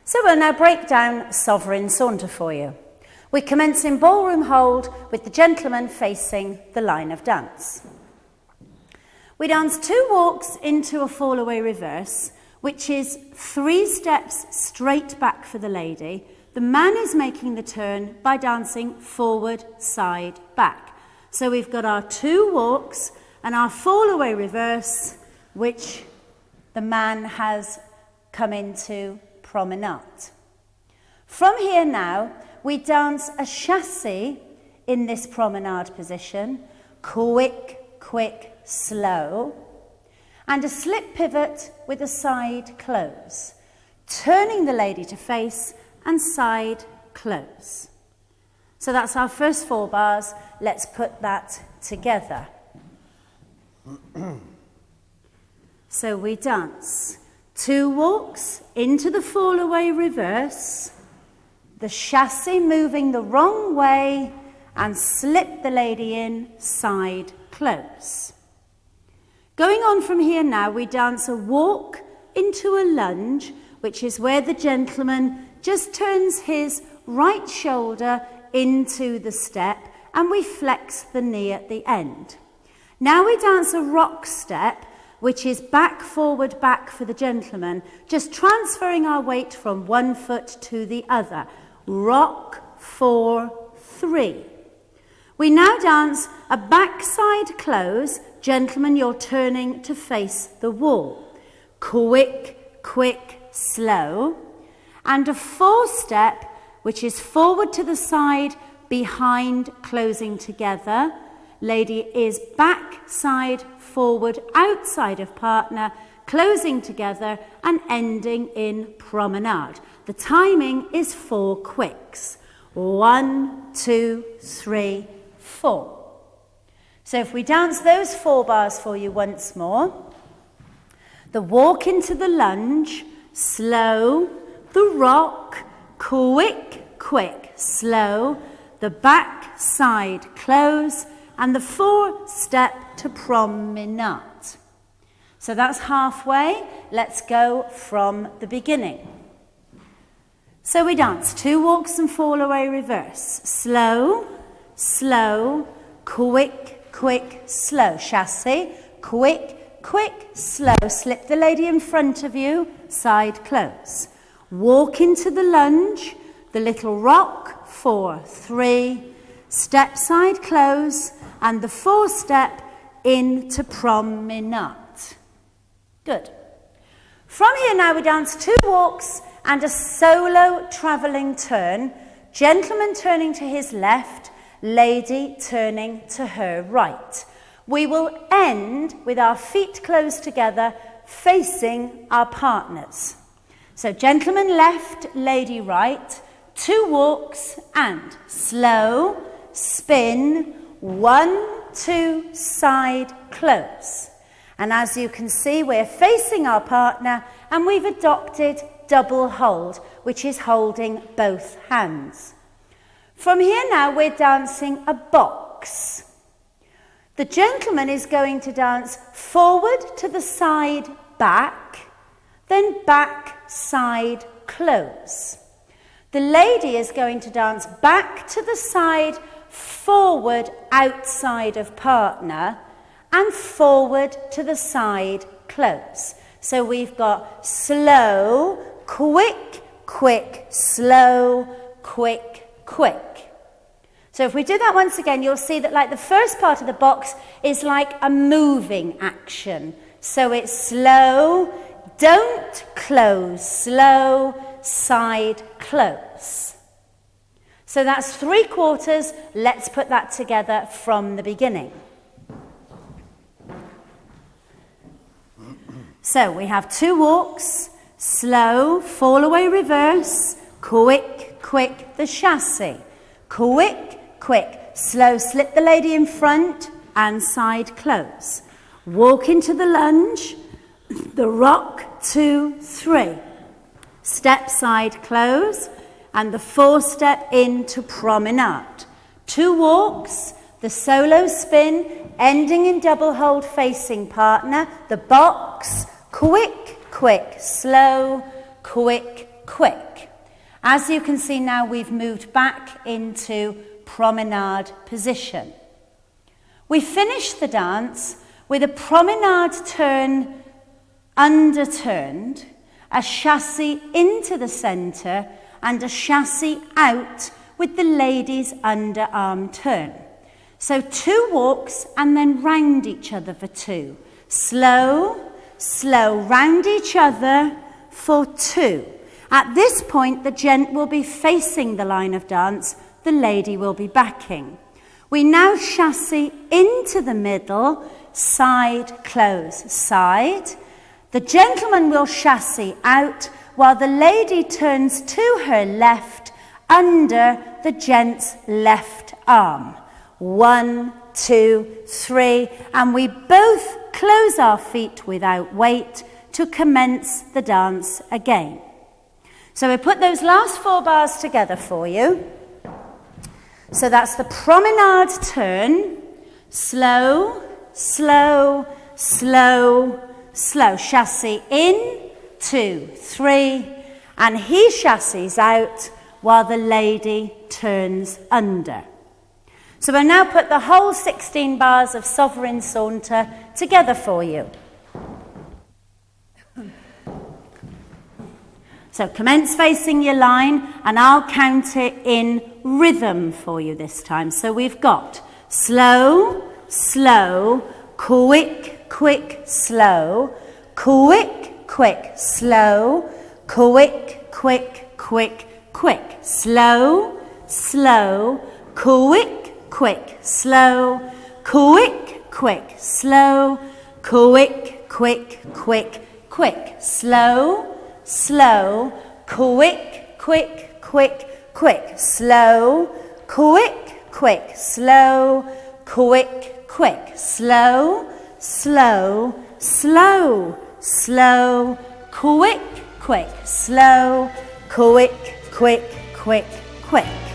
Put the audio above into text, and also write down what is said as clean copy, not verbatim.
So we'll now break down Sovereign Saunter for you. We commence in ballroom hold with the gentleman facing the line of dance. We dance 2 walks into a fall-away reverse, which is 3 steps straight back for the lady. The man is making the turn by dancing forward, side, back. So we've got our 2 walks and our fall-away reverse, which the man has come into promenade. From here now, we dance a chassé in this promenade position, quick, quick, slow, and a slip pivot with a side close, turning the lady to face and side close. So that's our first 4 bars. Let's put that together. So we dance 2 walks into the fall-away reverse, the chassé moving the wrong way, and slip the lady in, side close. Going on from here now, we dance a walk into a lunge, which is where the gentleman just turns his right shoulder into the step, and we flex the knee at the end. Now we dance a rock step, which is back, forward, back for the gentleman, just transferring our weight from one foot to the other. Rock, 4, 3. We now dance a backside close. Gentlemen, you're turning to face the wall. Quick, quick, slow. And a 4-step, which is forward to the side, behind, closing together. Lady is back, side, forward, outside of partner, closing together and ending in promenade. The timing is 4 quicks. 1, 2, 3, 4. So if we dance those 4 bars for you once more. The walk into the lunge, slow. The rock, quick, quick, slow. The back, side, close. And the 4-step to promenade. So that's halfway. Let's go from the beginning. So we dance 2 walks and fall-away reverse. Slow, slow, quick, quick, slow. Chassé, quick, quick, slow. Slip the lady in front of you, side close. Walk into the lunge, the little rock, 4, 3, step side close, and the 4-step into promenade. Good. From here now we dance 2 walks and a solo travelling turn, gentleman turning to his left, lady turning to her right. We will end with our feet close together, facing our partners. So gentleman left, lady right, 2 walks and slow, spin, 1, 2, side, close. And as you can see, we're facing our partner and we've adopted double hold, which is holding both hands. From here now, we're dancing a box. The gentleman is going to dance forward to the side, back, then back, side, close. The lady is going to dance back to the side, forward, outside of partner, and forward to the side, close. So we've got slow, quick, quick, slow, quick, quick. So if we do that once again, you'll see that like the first part of the box is like a moving action. So it's slow, don't close, slow, side, close. So that's 3/4. Let's put that together from the beginning. So we have 2 walks, slow, fall away reverse, quick, quick, the chassé. Quick, quick, slow, slip the lady in front and side close. Walk into the lunge, the rock, 2, 3. Step side close and the 4-step into promenade. 2 walks, the solo spin, ending in double hold facing partner, the box, quick, quick, slow, quick, quick. As you can see now, we've moved back into promenade position. We finish the dance with a promenade turn underturned, a chassé into the centre and a chassé out with the lady's underarm turn. So 2 walks and then round each other for 2. Slow, slow, round each other for 2. At this point, the gent will be facing the line of dance, the lady will be backing. We now chassé into the middle, side, close, side. The gentleman will chassé out while the lady turns to her left under the gent's left arm. 1, 2, 3, and we both close our feet without weight to commence the dance again. So we put those last 4 bars together for you. So that's the promenade turn, slow, slow, slow, slow. Chassé in, 2, 3, and he chassés out while the lady turns under. So we'll now put the whole 16 bars of Sovereign Saunter together for you. So commence facing your line, and I'll count it in rhythm for you this time. So we've got slow, slow, quick, quick, slow, quick, quick, slow, quick, quick, quick, quick, slow, slow, quick, quick, slow, quick, quick, slow, quick, quick, quick, quick, slow, slow, quick, quick, quick, quick, slow, quick, quick, slow, quick, quick, slow, slow, slow, slow, quick, quick, slow, quick, quick, quick, quick.